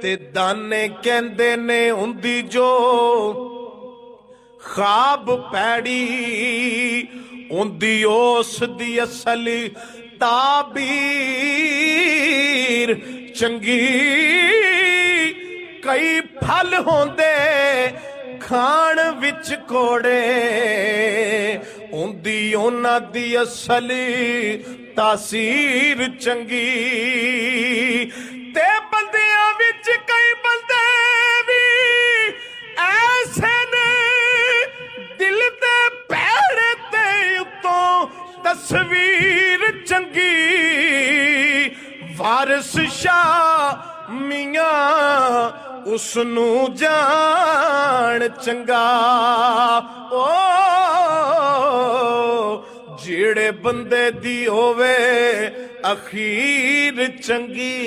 ते दाने कहंदे ने हुंदी जो ख्वाब पैड़ी, हुंदी उस दी असल ताबीर चंगी। कई फल होंदे खाण विच कोड़े, हुंदी उन्हां दी असल तासीर चंगी। ते बंदियां विच कई बंदे भी ऐसे ने दिल दे पैड़े ते उत्तों तस्वीर चंगी। वारिस शाह मियां उसनू जान चंगा, ओ जेड़े बंदे दी होवे अखीर चंगी।